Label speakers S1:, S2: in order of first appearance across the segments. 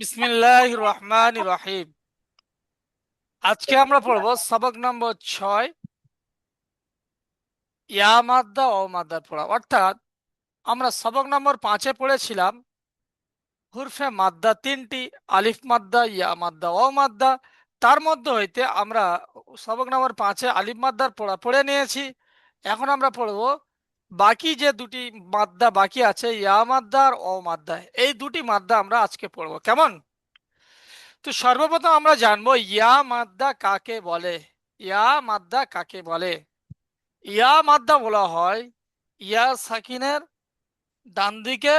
S1: বিসমিল্লাহির রহমানির রহিম। আজকে আমরা পড়ব সবক নম্বর 6, ইয়া মাদ্দা ও মাদ্দার পড়া। অর্থাৎ আমরা সবক নম্বর 5-এ পড়েছিলাম হুরফে মাদ্দা 3টি, আলিফ মাদ্দা, ইয়া মাদ্দা ও মাদ্দা। তার মধ্যে হইতে আমরা সবক নম্বর 5-এ আলিফ মাদ্দার পড়া পড়ে নিয়েছি। এখন আমরা পড়ব বাকি যে দুটি মাদ্দা বাকি আছে, ইয়া মাদ্দা আর ও মাদ্দা। এই দুটি মাদ্দা আমরা আজকে পড়ব। কেমন? তো সর্বপ্রথম আমরা জানবো ইয়া মাদ্দা কাকে বলে। ইয়া মাদ্দা কাকে বলে? ইয়া মাদ্দা বলা হয় ইয়া সাকিনের ডান দিকে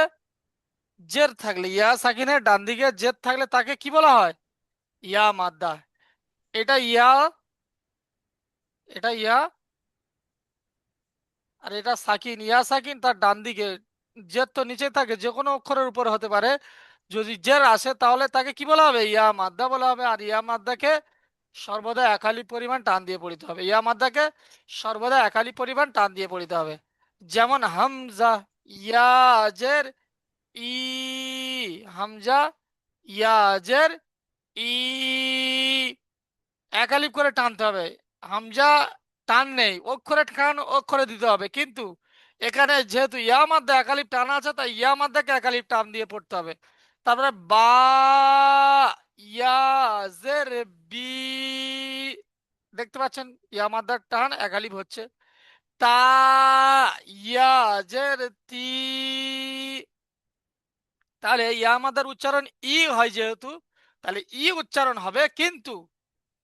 S1: জের থাকলে, ইয়া সাকিনের ডান দিকে জের থাকলে তাকে কি বলা হয়? ইয়া মাদ্দা। এটা ইয়া, এটা ইয়া, আর এটা সাকিন। ইয়া সাকিন, তার ডান দিকে জের তো নিচে থাকে, যে কোনো অক্ষরের উপর হতে পারে। যদি জের আসে তাহলে তাকে কি বলা হবে? ইয়া মাদ্দা বলা হবে। আর ইয়া মাদ্দাকে সর্বদা একালি পরিমাণ টান দিয়ে পড়িতে হবে। ইয়া মাদ্দাকে সর্বদা একালি পরিমাণ টান দিয়ে পড়িতে হবে। যেমন হামজা, ইয়াজের ই, হামজা ইয়াজের ই, একালিপ করে টানতে হবে। হামজা টান নেই, অক্ষরে টান অক্ষরে দিতে হবে। কিন্তু এখানে যেহেতু ইয়া মাদ্দা একালিপ টান আছে, তাই ইয়া মাদ্দাকে একালিপ টান দিয়ে পড়তে হবে। তারপরে বা, ইয়াজের বি, দেখতে পাচ্ছেন ইয়া মাদ্দার টান একালিপ হচ্ছে। তা, ইয়াজের তি, তাহলে ইয়া মাদ্দার উচ্চারণ ই হয় যেহেতু, তাহলে ই উচ্চারণ হবে, কিন্তু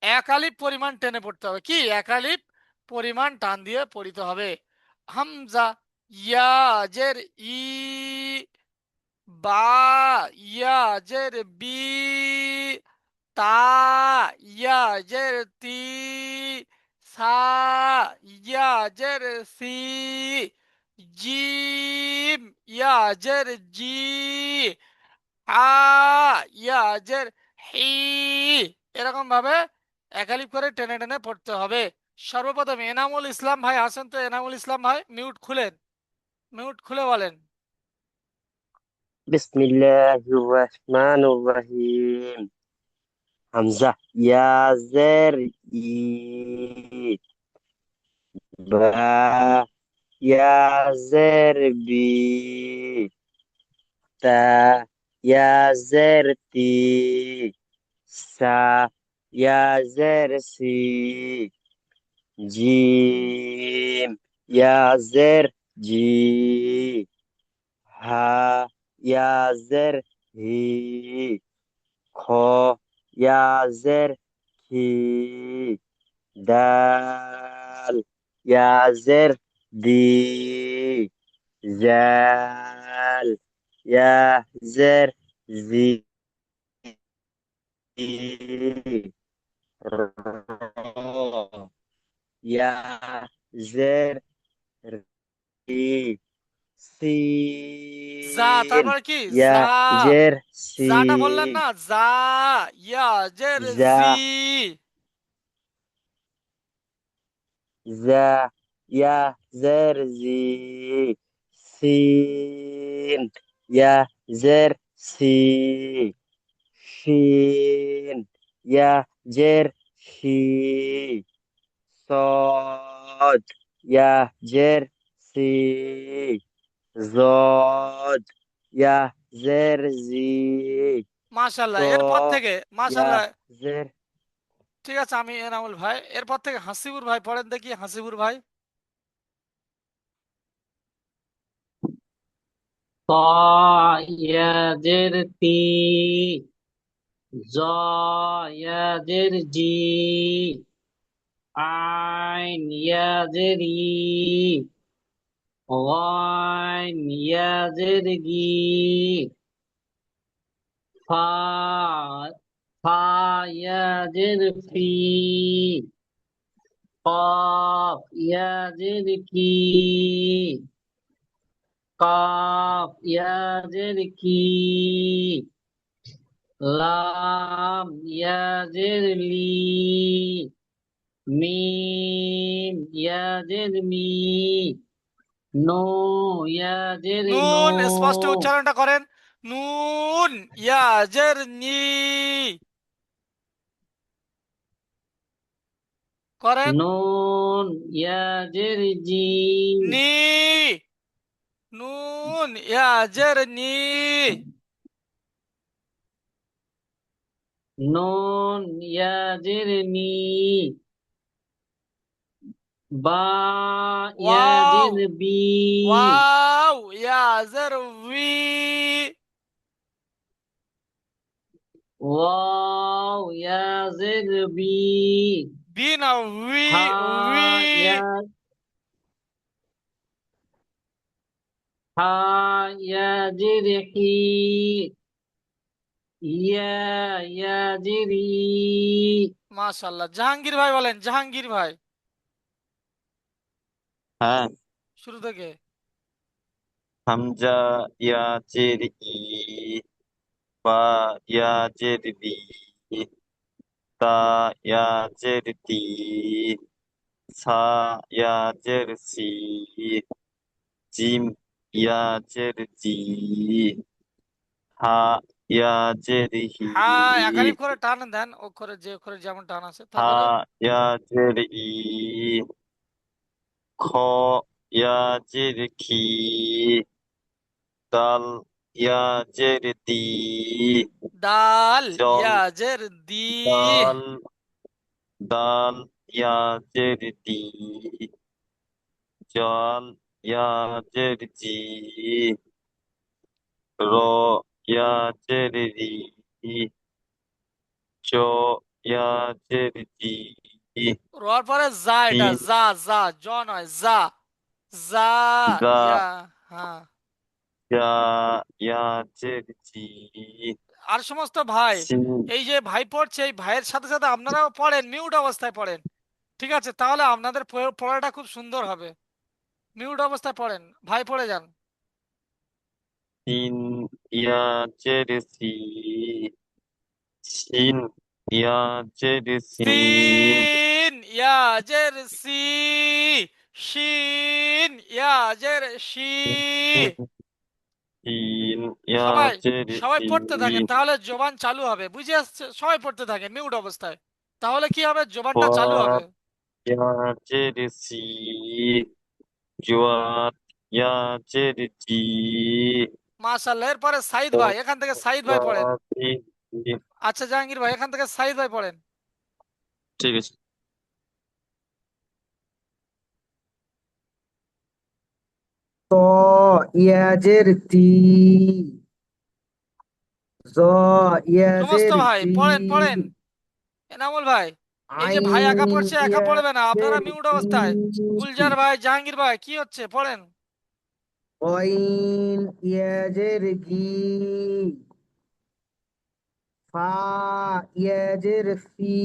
S1: একালিপ পরিমাণ টেনে পড়তে হবে। কি একালিপ পরিমাণ টান দিয়ে পড়িতে হবে। হামজা ইয়াজের ই, বা ইয়াজের বি, তা ইয়াজের তি, সা ইয়াজের সি, জিম ইয়াজের জি, আ ইয়াজের হি। এরকম ভাবে একালিপ করে টেনে টেনে পড়তে হবে। সর্বপ্রথম এনামুল ইসলাম ভাই আসেন তো। এনামুল ইসলাম ভাই মিউট খুলেন, মিউট খুলে বলেন।
S2: বিসমিল্লাহির রহমানির রহিম। হামজা ইয়া জের ই, বা ইয়া জের বি, তা ইয়া জের তি, সা ইয়া জের সি, জিম ইয়া জের জি, হা ইয়া জের হি, খ ইয়াজের কি, দাল ইয়াজের দি, জাল ইয়াজের জি, র ইয়াজের রি,
S1: যা,
S2: সিন
S1: তারপরে কি? যা,
S2: ইয়াজের সি,
S1: যাটা বললেন না, যা ইয়াজের
S2: জা
S1: জি,
S2: জা ইয়াজের জি, সিন ইয়াজের সি, শিন ইয়াজের শি, সদ ইয়াজের সি, জদ ইয়াজের জি, ত
S1: মাশাল্লাহ। এরপর থেকে মাশাল্লাহ,
S2: ইয়াজের
S1: ঠিক আছে। আমি এনামুল ভাই, এরপর থেকে হাসিবুর ভাই পড়েন দেখি। হাসিবুর ভাই।
S3: ত ইয়াজের তি, জ ইয়াজের জি, আইন ইয়াজের ই, গইন ইয়াজের গি, ফা ফা ইয়াজের ফি, কফ ইয়াজের কি, কফ ইয়াজের কি, লাম ইয়াজের লি, মিম ইয়াজের মি, নো ইয়াজের নো,
S1: নুন স্পষ্ট উচ্চারণটা করেন। নুন ইয়াজের নি করেন।
S3: নুন ইয়া জের জি।
S1: নি নুন ইয়াজের নি
S3: নুন ইয়া জের নি। বা ইয়া
S1: ওয়াও
S3: জের বি।
S1: ওয়াও ইয়াজের উই
S3: ওয়াও ইয়া জের বি।
S1: বি না উই
S3: হা
S1: উই
S3: ইয়া হা ইয়া জের হি। ইয়া ইয়া জের ই।
S1: মাশাআল্লাহ। জাহাঙ্গীর ভাই বলেন, জাহাঙ্গীর ভাই
S4: হ্যাঁ।
S1: শুরু থেকে।
S4: হামজা ইয়া জের ই, বা ইয়া জের বি, তা ইয়া জের তি, সা ইয়া জের সি, জিম ইয়া জের জি, হা ইয়া জের হি,
S1: হ্যাঁ, একালিপ করে টান দেন, অক্ষরে যে অক্ষরে যেমন টান আছে
S4: হা
S1: তারপরে।
S4: ইয়া জের ই, খ ইয়া জের খি, দাল ইয়া জের দি,
S1: দাল
S4: জল
S1: ইয়াজের দি
S4: দাল দাল ইয়া জের দি, জল ইয়া জের জি, র ইয়া জের রি, চ ইয়া জের জি,
S1: রোয়ার পরে যা, এটা
S4: সিন
S1: যা যা জ নয় যা যা
S4: জা,
S1: ইয়া। হ্যাঁ।
S4: জা ইয়া জের জি,
S1: আর সমস্ত ভাই,
S4: সিন
S1: এই যে ভাই পড়ছে, এই ভাইয়ের সাথে সাথে আপনারাও পড়েন, মিউট অবস্থায় পড়েন। ঠিক আছে, তাহলে আপনাদের পড়াটা খুব সুন্দর হবে। মিউট অবস্থায় পড়েন, ভাই পড়ে যান।
S4: সিন ইয়া জের সি, সিন ইয়া জের সিন,
S1: সিন ইয়াজের সি শিন ইয়াজের শি।
S4: সিন ইয়া
S1: সবাই
S4: জের
S1: সবাই
S4: সি,
S1: পড়তে থাকেন, তাহলে জবান চালু হবে, বুঝে আসছে? সবাই পড়তে থাকেন মিউট অবস্থায়, তাহলে কি হবে, জবানটা চালু হবে।
S4: কফ ইয়া জের সি, জুয়াত ইয়া জের জি,
S1: মাশাআল্লাহ। এরপরে সাইদ ভাই, এখান থেকে সাইদ ভাই পড়েন।
S4: ওয়াফি জি।
S1: আচ্ছা জাহাঙ্গীর ভাই, এখান থেকে সাইদ ভাই পড়েন।
S4: ঠিক আছে।
S2: ত ইয়াজের তি, জ
S1: সমস্ত
S2: ইয়াজের
S1: ভাই
S2: জি,
S1: পড়েন পড়েন। এনামুল ভাই, এই যে ভাই একা
S2: আইন
S1: পড়ছে, একা পড়বে না, আপনারা
S2: ইয়াজের
S1: মিউট
S2: ই,
S1: অবস্থায়। গুলজার ভাই, জাহাঙ্গীর ভাই, কি হচ্ছে পড়েন।
S2: গইন ইয়াজের গি, ফা ইয়াজের ফি,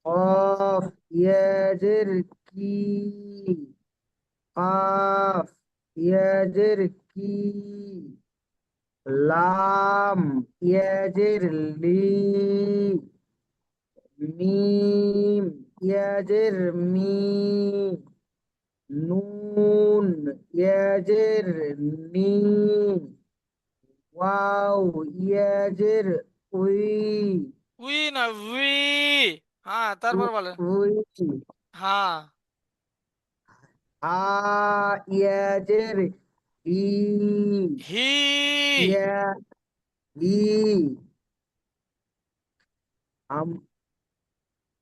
S2: কফ ইয়াজের কি, কাফ ইয়াজের কি, লাম ইয়াজের লি, মিম ইয়াজের মি, নুন ইয়াজের নি, ওয়াও ইয়াজের উই,
S1: উই না উই। হ্যাঁ, তারপর বলেন।
S2: উই,
S1: হ্যাঁ।
S2: আ ইয়াজের ই,
S1: হি
S2: ইয়া ই, আম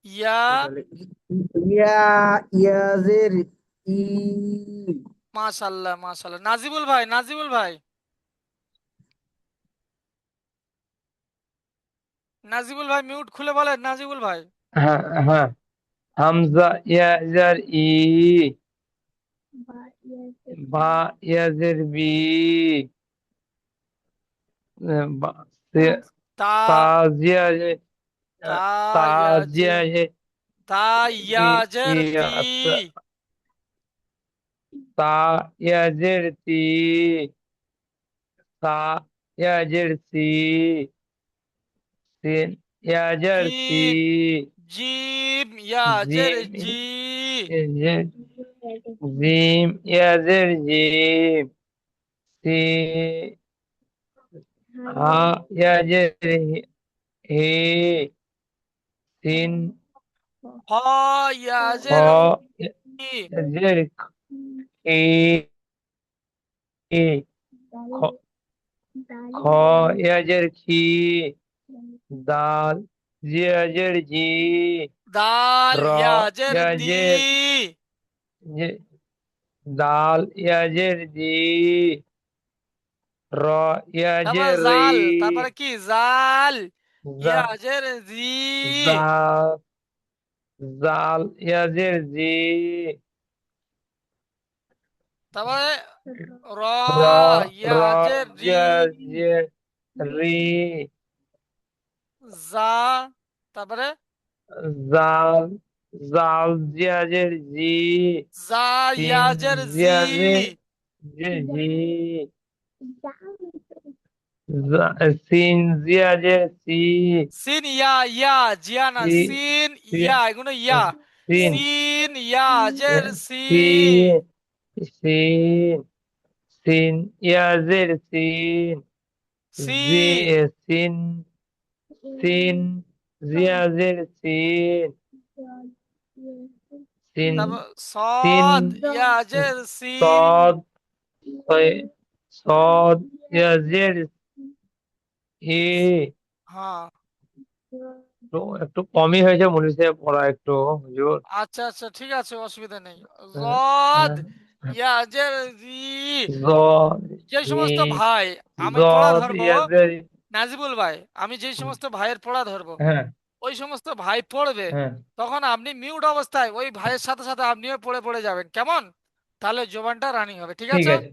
S1: ইয়া।
S2: তাহলে ইয়া ইয়াজের ই,
S1: মাশাল্লাহ মাশাল্লাহ। নাজিবুল ভাই, নাজিবুল ভাই, নাজিবুল ভাই মিউট খুলে বলেন, নাজিবুল ভাই।
S5: হ্যাঁ হ্যাঁ। হামজা ইয়াজার ই, বা ইয়াজের বি, বা- সে-
S1: তা
S5: তাজিয়াজে
S1: তা ইয়াজের
S5: তাজিয়াজে
S1: তা
S5: ই
S1: ইয়াজের তি
S5: তা ইয়াজের তি, সা ইয়াজের সি, সিন ইয়াজের সি,
S1: জিম জিম ইয়াজের
S5: জিম
S1: জি
S5: ইয়াজের জিম ইয়াজের জিম, সি হা ইয়া জের হে সিন
S1: হ ইয়া
S5: খ
S1: জের হি,
S5: ইয়া জের খি খ খ ইয়া জের খি দাল জিয়া জের জি
S1: দাল
S5: র
S1: ইয়া জের
S5: ইয়া
S1: দি,
S5: জের দাল ইয়া জের জি র ইয়া
S1: তারপরে
S5: জের রি
S1: জাল, তারপরে কি জাল
S5: জা
S1: ইয়া জের জি,
S5: জাল জাল ইয়া জের জি
S1: তারপরে র
S5: র র
S1: ইয়া জের রি,
S5: ইয়া জের রি
S1: জা, তারপরে
S5: জাল জাল জিয়া জের জি
S1: জা
S5: সিন
S1: ইয়া জের জি,
S5: জিয়া জের জি সিন জিয়া জের সি
S1: সিন ইয়া ইয়া জিয়া না,
S5: সি
S1: সিন
S5: সি
S1: ইয়া, এগুলো ইয়া,
S5: সিন
S1: সিন ইয়া জের সি,
S5: সি সিন সিন ইয়াজের সিন
S1: সি,
S5: জি সিন সিন জিয়াজের সিন সিন
S1: তারপর
S5: সিন
S1: সদ ইয়া জের সিন,
S5: সদ সদ ইয়াজের ই
S1: হ্যাঁ,
S5: একটু কমই হয়েছে মনীষে পড়া একটু হুজুর
S1: আচ্ছা আচ্ছা ঠিক আছে, অসুবিধা নেই।
S5: হ্যাঁ,
S1: জদ
S5: হ্যাঁ।
S1: ইয়া জের জি,
S5: জদ
S1: যে
S5: ই
S1: সমস্ত ভাই আমি পড়া
S5: জদ
S1: ধরবো,
S5: ইয়াজের
S1: নাজিবুল ভাই, আমি যে সমস্ত ভাইয়ের পড়া ধরবো,
S5: হ্যাঁ
S1: ওই সমস্ত ভাই পড়বে,
S5: হ্যাঁ
S1: তখন আপনি মিউট অবস্থায় ওই ভাইয়ের সাথে সাথে আপনিও পড়ে পড়ে যাবেন, কেমন? তাহলে জোবানটা রানিং হবে, ঠিক
S5: ঠিক
S1: আছে?
S5: আছে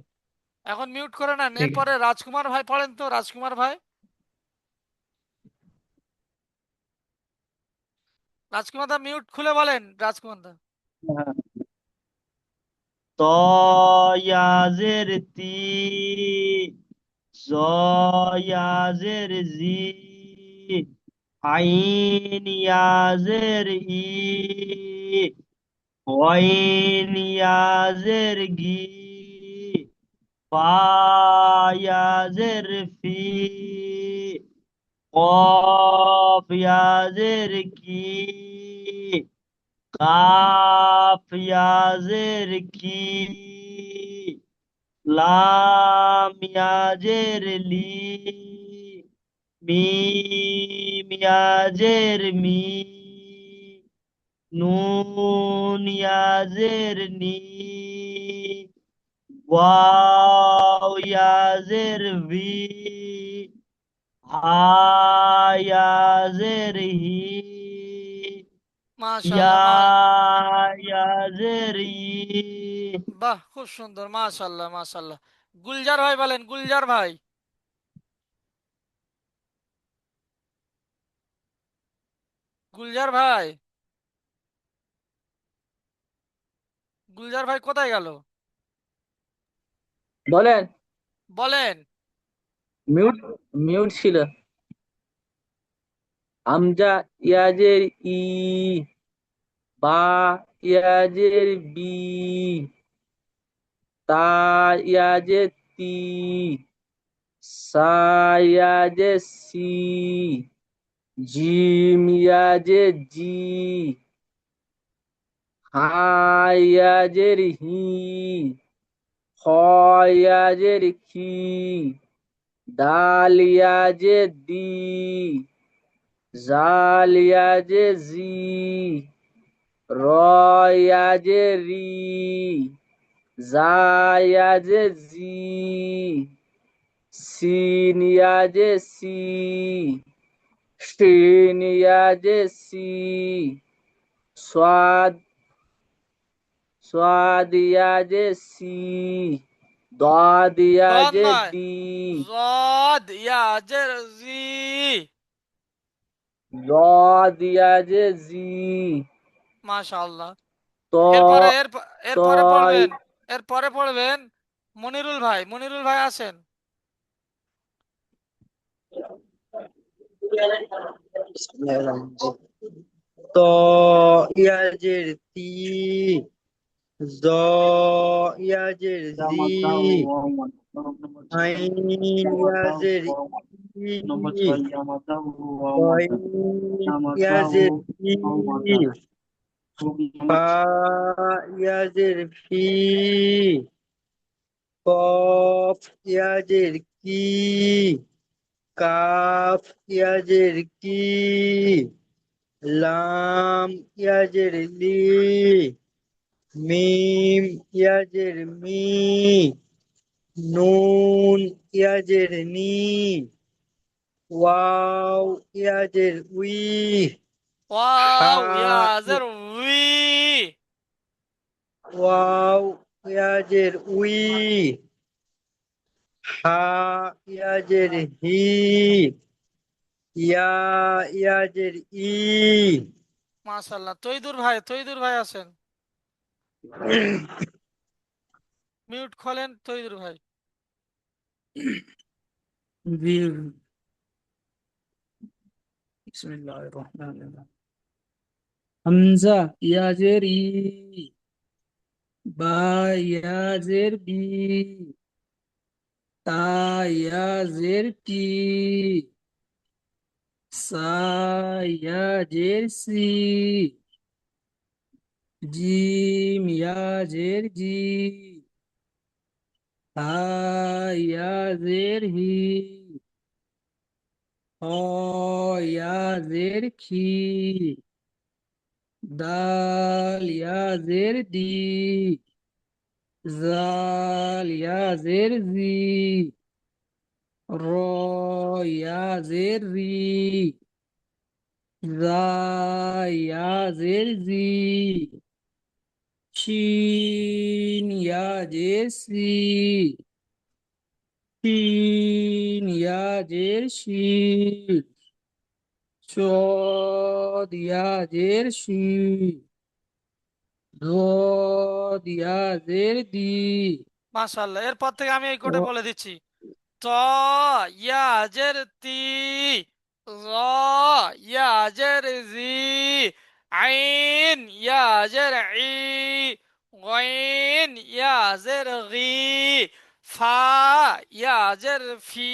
S1: এখন মিউট করে নেন।
S5: ঠিক
S1: এরপরে রাজকুমার ভাই পড়েন তো, রাজকুমার ভাই, রাজকুমার দা মিউট খুলে বলেন, রাজকুমার দা।
S6: ত ইয়াজের তি জ ইয়াজের জি আইন ইয়াজের ই ওয়াইন ইয়াজের গি ফা ইয়াজের ফি কফ ইয়াজের কি কাফ ইয়াজের কি লাম ইয়াজের লি মিম ইয়াজের মি নুন ইয়াজের নি ওয়াও ইয়াজের ভি হা ইয়াজের হি
S1: মাশাআল্লাহ,
S6: ইয়াজের ই
S1: বাহ, খুব সুন্দর, মাশাআল্লাহ মাশাআল্লাহ। গুলজার ভাই বলেন, গুলজার ভাই, গুলজার ভাই, গুলজার ভাই কোথায় গেল?
S7: বলেন।
S1: বলেন।
S7: মিউট মিউট ছিল। হামজা ইয়াজের ই বা ইয়াজের বি তা ইয়াজের তি সা ইয়াজের সি জিম ইয়াজের জি হা ইয়াজের হি খ ইয়াজের খি দাল ইয়াজের দি জাল ইয়াজের জি র ইয়াজের রি জা ইয়াজের জি সিন ইয়াজের সি শিন ইয়াজের সি সাদ সাদ ইয়াজের সি দাদ
S1: দদ
S7: ইয়াজের
S1: নয়,
S7: দি
S1: জদ ইয়াজের জি,
S7: দাদ ইয়াজের জি
S1: মাশাআল্লাহ।
S7: ত
S1: এরপরে
S7: ত
S1: এরপরে পড়বেন, এরপরে পড়বেন মনিরুল ভাই, মনিরুল ভাই আসেন।
S6: ত ইয়াজের তি জ ইয়াজের জি আইন ইয়াজের ই কয় ইয়াজের ই ফা ইয়াজের ফি কফ ইয়াজের কি কাফ ইয়াজের কি লাম ইয়াজের লি মিম ইয়াজের মি নুন ইয়াজের নি ওয়াও ইয়াজের উই হা
S1: ওয়াও ইয়াজের উই
S6: ওয়াও ইয়াজের উই হা ইয়াজের হি ইয়া ইয়াজের ই
S1: মাশাআল্লাহ। তৈদুর ভাই আছেন, মিউট খোলেন তৈদুর ভাই।
S8: বিসমিল্লাহির রহমানির রহিম। হামজা ইয়াজের ই, বা ইয়াজের বি, তা ইয়াজের তি, সা ইয়াজের সি, জিম ইয়াজের জি, হা ইয়াজের হি, হ ইয়াজের খি, দাল ইয়াজের দি, জাল ইয়াজের জি, র ইয়াজের রি, জা ইয়াজের জি, শিন ইয়াজের সি, শিন ইয়াজের শি, শদ ইয়াজের শি, দদ ইয়াজের দি,
S1: মাশাআল্লাহ। এরপর থেকে আমি এই কোডে
S8: র
S1: বলে দিচ্ছি। ত ইয়াজের তি, র ইয়াজের জি, আইন ইয়াজের ই, গইন ইয়াজের গি, ফা ইয়াজের ফি,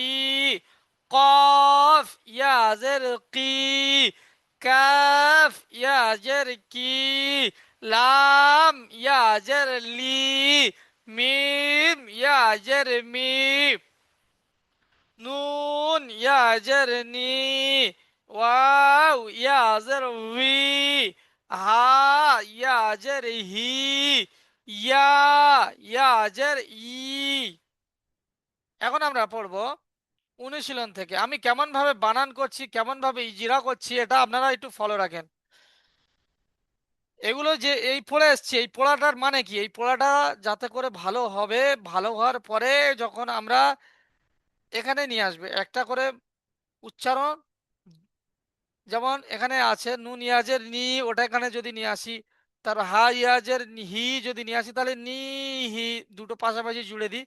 S1: কফ ইয়াজের কি, কাফ ইয়াজের কি, লাম ইয়াজের লি, মিম ইয়াজের মি, নুন ইয়াজের নি, ওয়াও ইয়াজের উই, হা ইয়াজের হি, ইয়া ইয়াজের ই। এখন আমরা পড়বো অনুশীলন থেকে। আমি কেমন ভাবে বানান করছি, কেমন ভাবে ইজিরা করছি, এটা আপনারা একটু ফলো রাখেন। এগুলো যে এই পড়ে এসছি, এই পড়াটার মানে কি, এই পড়াটা যাতে করে ভালো হবে, ভালো হওয়ার পরে যখন আমরা এখানে নিয়ে আসবে একটা করে উচ্চারণ, যেমন এখানে আছে নুন ইয়াজের নি, ওটা এখানে যদি নিয়ে আসি, তার হা ইয়াজের হি যদি নিয়ে আসি, তাহলে নি হি দুটো পাশাপাশি জুড়ে দিই।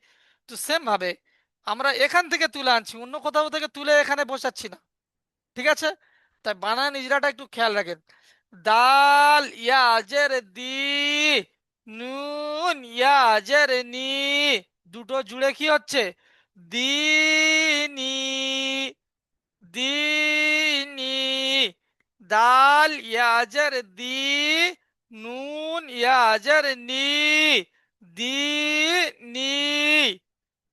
S1: তো সেম ভাবে আমরা এখান থেকে তুলে আনছি, অন্য কোথাও থেকে তুলে এখানে বসাচ্ছি না, ঠিক আছে? তাই বানান ইজরাটা একটু খেয়াল রাখেন। দাল ইয়াজের দি, নুন ইয়াজের নি, দুটো জুড়ে কি হচ্ছে দিনি, দিনি। দাল ইয়াজের দি, নুন ইয়াজের নি, দিনি।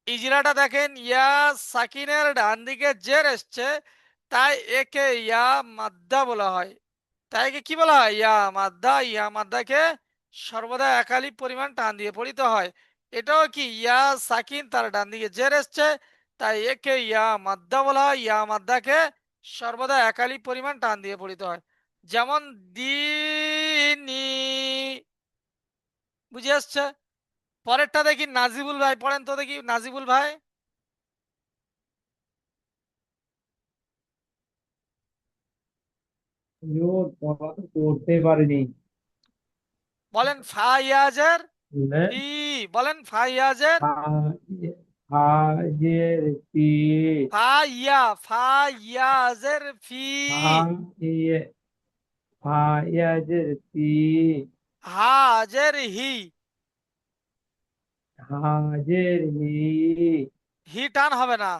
S1: ইজরাটা দেখেন, ইয়া সাকিনের ডান দিকে জের এসছে, তাই একে ইয়া মাদ্দা বলা হয়। তাই একে কি বলা হয়? ইয়া মাদ্দা। ইয়া মাদ্দাকে সর্বদা একালি পরিমাণ টান দিয়ে পড়িতে হয়। এটাও কি ইয়া সাকিন, তার ডান দিকে জের এসছে, তাই একে ইয়া মাদ্দা বলা হয়। ইয়া মাদ্দাকে সর্বদা একালি পরিমাণ টান দিয়ে পড়িতে হয়। যেমন দিনি, বুঝে আসছে? পরেরটা দেখি, নাজিবুল ভাই পড়েন তো দেখি, নাজিবুল ভাই
S5: আমিও পড়া তো করতে পারিনি।
S1: বলেন ফাইয়াজের
S5: বুঝলে?
S1: ফি, বলেন ফাইয়াজের
S5: হাজের পি,
S1: ফাইয়াজের ফি,
S5: হাজের পি,
S1: হাজের হি,
S5: হাজের হি,
S1: হি টান হবে না,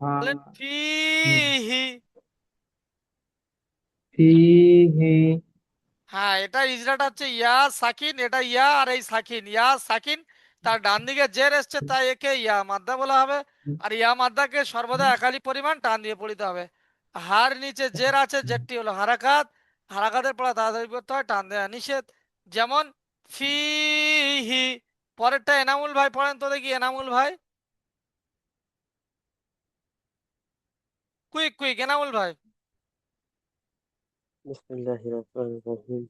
S5: হা,
S1: বলেন ফিহি।
S5: ফিহি,
S1: হ্যাঁ, এটা ইজরাটা হচ্ছে ইয়া সাকিন, এটা ইয়া আর এই সাকিন, ইয়া সাকিন, তার ডান দিকে জের এসছে তাই একে ইয়া মাদ্দা বলা হবে। আর ইয়া মাদ্দাকে সর্বদা একালি পরিমাণ টান দিয়ে পড়িতে হবে। হার নিচে জের আছে, জেরটি হলো হারাকাত, হারাকাতের পড়া তাড়াতাড়ি করতে হয়, টান দেওয়া নিষেধ। যেমন ফিহি। পরেরটা এনামুল ভাই পড়েন তো দেখি, এনামুল ভাই, কুইক কুইক এনামুল ভাই।
S4: বিসমিল্লাহির রহমানির রহিম।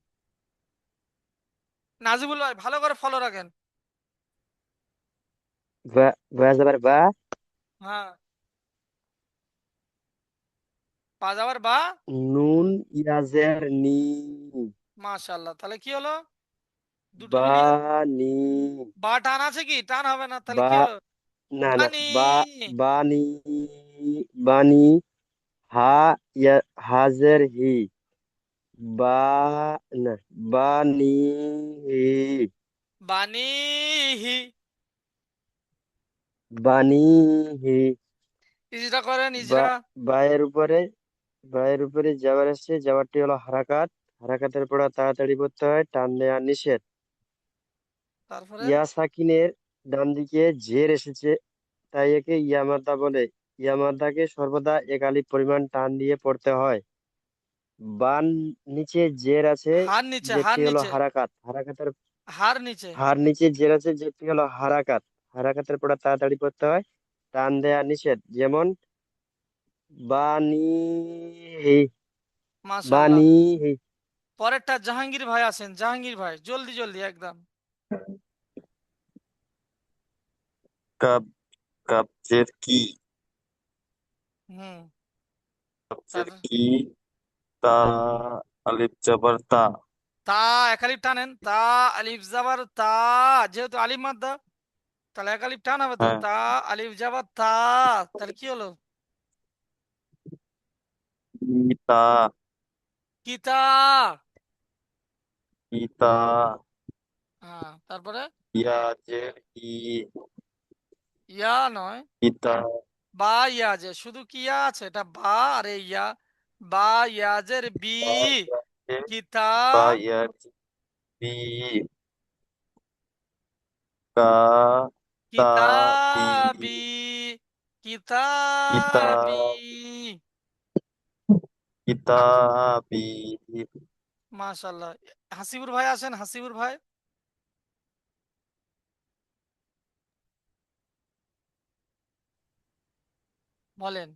S1: নাজিবুল ভাই ভালো করে ফলো রাখেন।
S6: বা বা যাবার বা,
S1: হ্যাঁ, পা যাওয়ার বা।
S6: নুন ইয়াজের নি,
S1: মাশাআল্লাহ, তাহলে কি হলো? দুটো মিলিয়ে
S6: বানি,
S1: বা টান আছে কি? টান হবে না, তাহলে
S6: বা
S1: কি হলো?
S6: না না
S1: বানি।
S6: বা, বানি, বানি, হা ইয়া হাজের হি, বা না, বানি হি,
S1: বানিহি।
S6: বানি হি,
S1: ইজরা করেন,
S6: বা
S1: ইজরা।
S6: বায়ের উপরে, বায়ের উপরে যাওয়ার আসছে, যাওয়ারটি হলো হারাকাত, হারাকাতের পড়া তাড়াতাড়ি পড়তে হয়, টান দেওয়া নিষেধ।
S1: তারপরে
S6: ইয়া সাকিনের ডান দিকে জের এসেছে তাই একে ইয়ামাদা বলে। ইয়ামাদাকে সর্বদা এক আলিফ পরিমাণ টান দিয়ে পড়তে হয়। বান নিচে জের আছে,
S1: হার নিচে, হার
S6: জেরটি হলো
S1: নিচে,
S6: হারাকাত, হারাকাতের
S1: হার নিচে।
S6: হার নিচে জের আছে, জেরটি হলো হারাকাত, হারাকাতের পড়া তাড়াতাড়ি পড়তে হয়, টান দেয়া নিষেধ। যেমন বানি,
S1: মাশাআল্লাহ।
S6: বানি,
S1: পরেরটা জাহাঙ্গীর ভাই আছেন, জাহাঙ্গীর ভাই জলদি জলদি একদম।
S4: কাব, কাবজের কি,
S1: হুম। তার
S4: কাবজের কি, তা, আলিফ জবর তা।
S1: তা এক আলিফ টানেন, তা আলিফ জাবার তা, যেহেতু আলিফ মাদ্দা তাহলে এক আলিফ টান হবে তো,
S4: হ্যাঁ,
S1: তা আলিফ জাবার তা। তাহলে কি হলো?
S4: ইতা,
S1: কিতা।
S4: ইতা,
S1: হ্যাঁ, তারপরে
S4: ইয়াজের ই,
S1: ইয়া নয়,
S4: ইতা,
S1: বা ইয়া, যে শুধু কি ইয়া আছে, এটা বা আর এই ইয়া। বা ইয়াজের বি,
S4: বা ইয়াজের,
S1: কিতা,
S4: বা ইয়াজের বি, কা, তা, বি,
S1: কিতাবি,
S4: কিতা,
S1: কিতাবি।
S4: কিতাবি।
S1: মাশাল্লাহ। হাসিবুর ভাই আছেন, হাসিবুর ভাই বলেন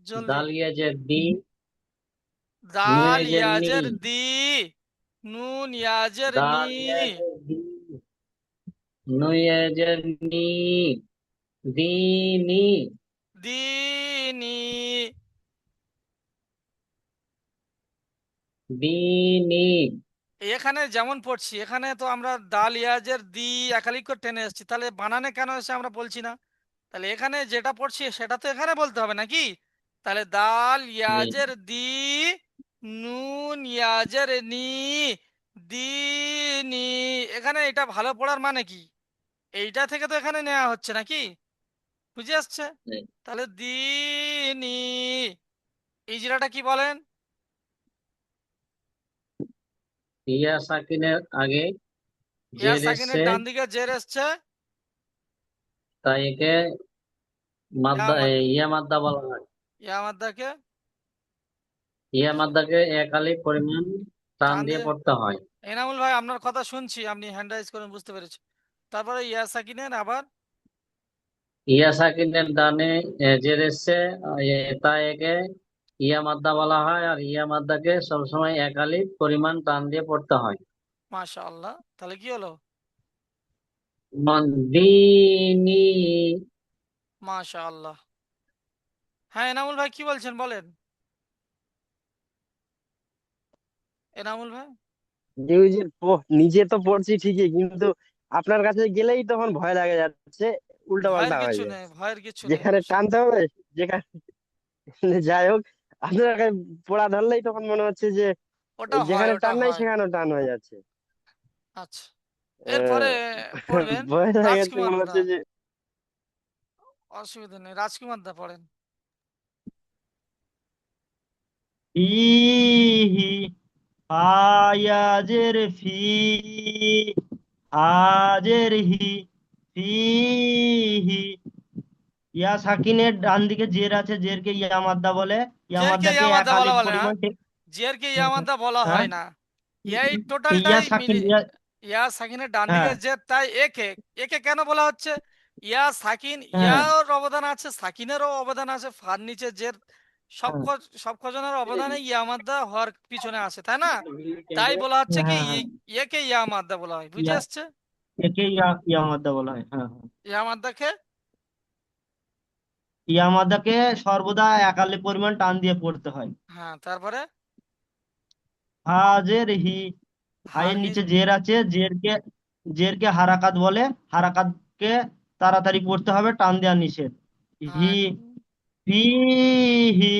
S1: জলদি।
S3: দাল ইয়াজের দি, নু
S1: দাল
S3: ইয়াজের নি,
S1: ইয়াজের দি, নুন ইয়াজের নি,
S3: দাল ইয়াজের দি, নু ইয়াজের নি, দিনি,
S1: দিনি।
S3: দিনি,
S1: এখানে যেমন পড়ছি, এখানে তো আমরা দাল ইয়াজের দি একালিক করে টেনে এসেছি, তাহলে বানানে কেন এসে আমরা বলছি না? তাহলে এখানে যেটা পড়ছি সেটা তো এখানে বলতে হবে নাকি? তাহলে দাল
S3: জি,
S1: ইয়াজের দি, নুন ইয়াজের নি, দিনি। এখানে এটা ভালো পড়ার মানে কি? এইটা থেকে তো এখানে নেওয়া হচ্ছে নাকি? বুঝে আসছে?
S3: জি।
S1: তাহলে দিনি। ইজরাটা কি বলেন?
S3: ইয়া সাকিনের আগে
S1: ইয়া
S3: জের
S1: সাকিনের
S3: এসছে,
S1: ডান দিকে জের এসছে,
S3: তাই একে
S1: ইয়া
S3: মাদ্দা
S1: মাদ্দা,
S3: ইয়া মাদ্দা বলা হয়।
S1: ইয়া মাদ্দাকে
S3: ইয়া মাদ্দাকে এক আলিফ পরিমাণ টান
S1: টান
S3: দিয়ে
S1: দিয়ে।
S3: পড়তে হয়।
S1: এনামুল ভাই আপনার কথা শুনছি, আপনি হ্যান্ড রাইজ করেন, বুঝতে পেরেছি। তারপরে ইয়া সাকিনের আবার
S3: ইয়া সাকিনের ডানে জের এসছে, তাই একে ইয়া মাদ্দা বলা হয়, আর ইয়া মাদ্দাকে সবসময় এক আলিফ পরিমাণ টান দিয়ে পড়তে হয়।
S1: মাশাআল্লাহ, তাহলে কি হলো?
S3: দিনি,
S1: মাশাআল্লাহ। হ্যাঁ এনামুল ভাই কি বলছেন বলেন, এনামুল ভাই।
S6: যে ওই যে নিজে তো পড়ছি ঠিকই, কিন্তু আপনার কাছে গেলেই তখন ভয় লাগে যাচ্ছে, উল্টা
S1: ভয়ের
S6: পাল্টা হয়ে
S1: কিছু
S6: যায়।
S1: নেই, ভয়ের কিছু নেই
S6: যেখানে
S1: অবশ্যই।
S6: টানতে হবে, যেখানে যাই হোক, আপনার কাছে পড়া ধরলেই তখন মনে হচ্ছে যে
S1: ওটা হয়,
S6: যেখানে
S1: ওটা
S6: টান নাই
S1: হয়।
S6: সেখানেও টান হয়ে যাচ্ছে।
S1: আচ্ছা, এরপরে পড়বেন
S6: বয়ে গেছে
S1: রাজকুমার
S6: মনে
S1: দা।
S6: হচ্ছে যে
S1: অসুবিধা নেই, রাজকুমার দা পড়েন।
S9: ফিহি আয়াজের ফি আজের হি ফিহি ইয়া সাকিনের ডান দিকে জের আছে, জেরকে ইয়া মাদ্দা বলে। ইয়া
S1: জেরকে
S9: মাদ্দাকে এক
S1: ইয়ামাদা বলা
S9: আলিফ
S1: বলে না,
S9: পরিমাণ
S1: জেরকে ইয়ামাদা বলা
S9: হ্যাঁ
S1: হয় না। এই
S9: ইয়া
S1: টোটালটাই
S9: সাকিন
S1: মিলি
S9: ইয়া
S1: ইয়া সাকিনের ডান দিকে
S9: হ্যাঁ
S1: জের, তাই একে একে কেন বলা হচ্ছে? ইয়া সাকিন,
S9: হ্যাঁ
S1: ইয়ার অবদান আছে, সাকিনেরও অবদান আছে, ফার নিচে জের,
S9: হ্যাঁ
S1: সব কজনের অবদানে ইয়ামাদা হওয়ার পিছনে আছে, তাই না? তাই বলা হচ্ছে কি
S9: হ্যাঁ হ্যাঁ
S1: একে ইয়ামাদা বলা হয়, বুঝে
S9: ইয়া
S1: আসছে?
S9: একে ইয়া ইয়া মাদ্দা বলা হয়। হ্যাঁ হ্যাঁ
S1: ইয়ামাদাকে,
S9: ইয়া মাদ্দাকে সর্বদা এক আলিফ পরিমাণ টান দিয়ে পড়তে হয়।
S1: হ্যাঁ, তারপরে
S9: হাজের হি
S1: হার
S9: আয়ের
S1: নি
S9: নিচে জের আছে, জেরকে হারাকাত বলে। হারাকাতকে তাড়াতাড়ি পড়তে হবে, টান দেওয়া নিষেধ। হি
S1: হ্যাঁ
S9: ফি হি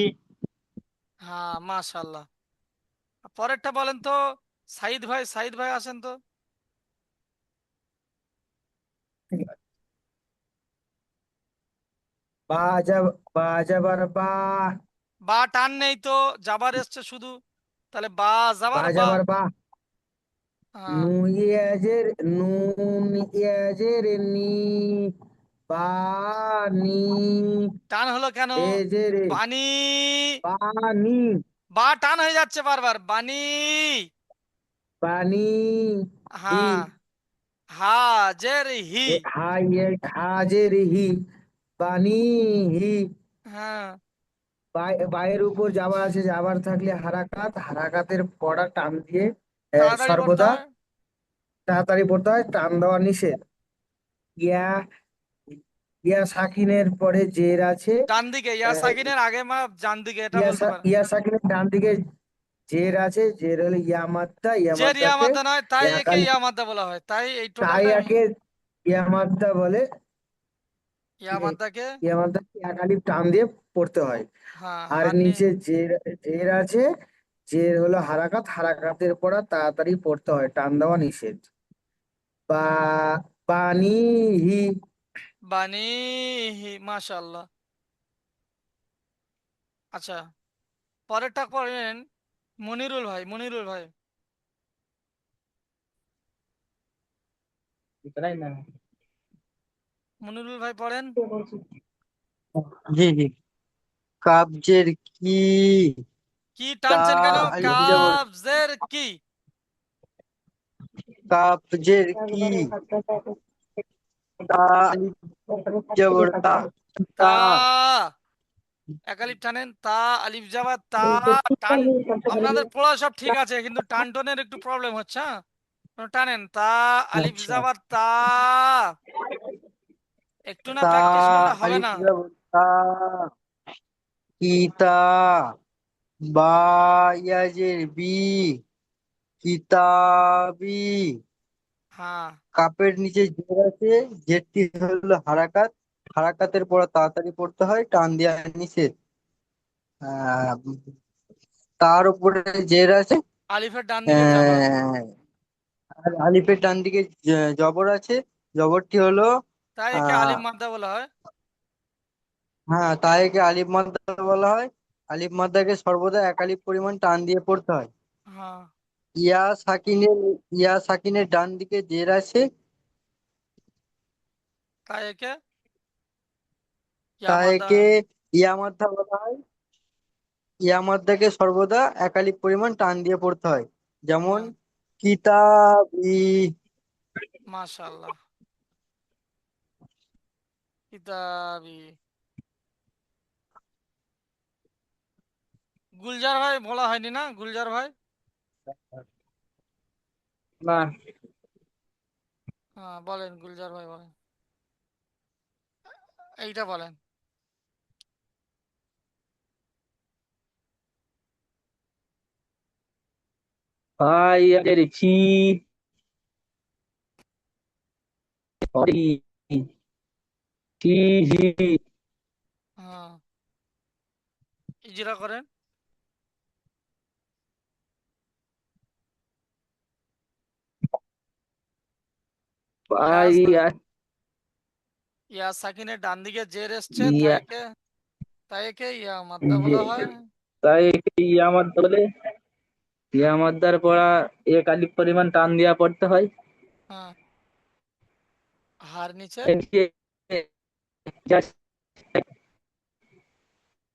S1: হ্যাঁ, মাশাআল্লাহ। পরেরটা বলেন তো, সাইদ ভাই, সাইদ ভাই আসেন তো।
S2: বা বা যাবার বা,
S1: বা টান নেই তো, জাবার এসছে শুধু, তাহলে বা
S2: বা
S1: জাবার বা।
S2: যাবার বা,
S1: হ্যাঁ,
S2: নু ইয়াজের নুন ইয়াজের নি, বানি,
S1: টান হলো কেন?
S2: এজের
S1: বানি,
S2: বানি,
S1: বা টান হয়ে যাচ্ছে বারবার, বানি।
S2: বানি, হি,
S1: হ্যাঁ, হাজের হি।
S2: হাজের হি, বানি হি।
S1: হ্যাঁ,
S2: বায়ের উপর যাবার আছে, যাবার থাকলে হারাকাত, হারাকাতের পড়া টান দিয়ে
S1: তাড়াতাড়ি পড়তে
S2: সর্বদা
S1: হয়।
S2: তাড়াতাড়ি পড়তে হয়, টান দেওয়া নিষেধ। ইয়া ইয়া সাকিনের পরে জের আছে,
S1: ডান দিকে, ইয়া
S2: আহ,
S1: সাকিনের আগে মা ডান দিকে, এটা বলতে পারেন।
S2: ইয়া সাকিনের ডান দিকে জের আছে, জের হলো ইয়ামাদ্দা,
S1: যে রিয়া
S2: ইয়ামাদ্দাকে
S1: মাদ্দা নয়, তাই একে
S2: একালি
S1: ইয়া মাদ্দা বলা হয়, তাই এই
S2: তাই
S1: টোটালটাই
S2: একে ইয়ামাদ্দা বলে।
S1: ইয়া মাদ্দাকে।
S2: ইয়ামাদ্দাকে একালি টান দিয়ে পড়তে হয়।
S1: হ্যাঁ,
S2: আর
S1: হারনি।
S2: নিচে জের জের আছে, জের হলো হারাকাত, হারাকাতের পড়া তাড়াতাড়ি পড়তে হয়, টান দেওয়া নিষেধ। বা বানিহি,
S1: বানি, মাশাআল্লাহ। আচ্ছা, পরেরটা পড়েন মনিরুল ভাই, মনিরুল ভাই। মনিরুল ভাই পড়েন।
S6: জি জি। কাবজের কি,
S1: কি
S6: তা
S1: টানছেন কেন?
S6: আলিফ জবর,
S1: কাবজের কি?
S6: কাবজের কি, তা আলিফ জবর তা, তা
S1: তা, একালিফ টানেন, তা আলিফ যাবা তা। টান, আপনাদের পড়া সব ঠিক আছে, কিন্তু টান টনের একটু প্রবলেম হচ্ছে, হ্যাঁ, টানেন তা আলিফ
S6: আচ্ছা,
S1: যাবার তা। একটু না
S6: তা
S1: প্র্যাকটিস করলে হবে
S6: আলিফ
S1: না।
S6: জবর তা, কিতা, বা ইয়াজের বি, কিতাবি।
S1: হ্যাঁ,
S6: কাপের নিচে জের আছে, জেরটি হলো হারাকাত, হারাকাতের পর তাড়াতাড়ি পড়তে হয়, টান দেওয়া নিষেধ। আহ, তার উপরে জের আছে,
S1: আলিফের ডান দিকে যাবা।
S6: আহ, আর আলিফের ডান দিকে জবর আছে, জবরটি হলো
S1: তাই একে
S6: আহ
S1: আলিফ মাদ্দা বলা হয়।
S6: হ্যাঁ, তাইকে আলিফ মাদ্দা বলা হয়। আলিফ মাদ্দাকে সর্বদা এক আলিফ পরিমাণ টান দিয়ে পড়তে হয়।
S1: হ্যাঁ,
S6: ইয়া সাকিনের ইয়া সাকিনের ডান দিকে জের আছে,
S1: তাই একে ইয়া মাদ্দা।
S6: তাইকে ইয়া মাদ্দা বলা হয়। ইয়া মাদ্দাকে সর্বদা এক আলিফ পরিমাণ টান দিয়ে পড়তে হয়। যেমন
S1: হ্যাঁ,
S6: কিতাবি।
S1: মাশাআল্লাহ। কিতাবি। গুলজার ভাই বলা হয়নি না, গুলজার ভাই?
S7: না।
S1: হ্যাঁ, বলেন গুলজার ভাই, বলেন, এইটা বলেন।
S7: ফাইয়াজের ফি, ফি, ফিহি,
S1: হ্যাঁ, ইজরা করেন।
S7: ভাই
S1: ইয়া সাকিনের ডান দিকে জের এসছে,
S7: ইয়া
S1: তাই একে ইয়া মাদ্দা বলা হয়।
S7: তাই একে ইয়া মাদ্দা বলে। ইয়া মাদ্দার পড়া এক আলিফ পরিমাণ টান দিয়া পড়তে হয়।
S1: হ্যাঁ, হার নিচে
S7: এদিকে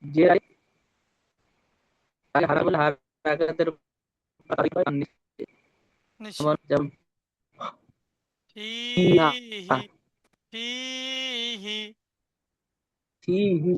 S7: যে হারা বলে হারাকাতের টান দিতে।
S1: নিচে
S7: যেমন
S1: ফিহি ফিহি
S7: ফিহি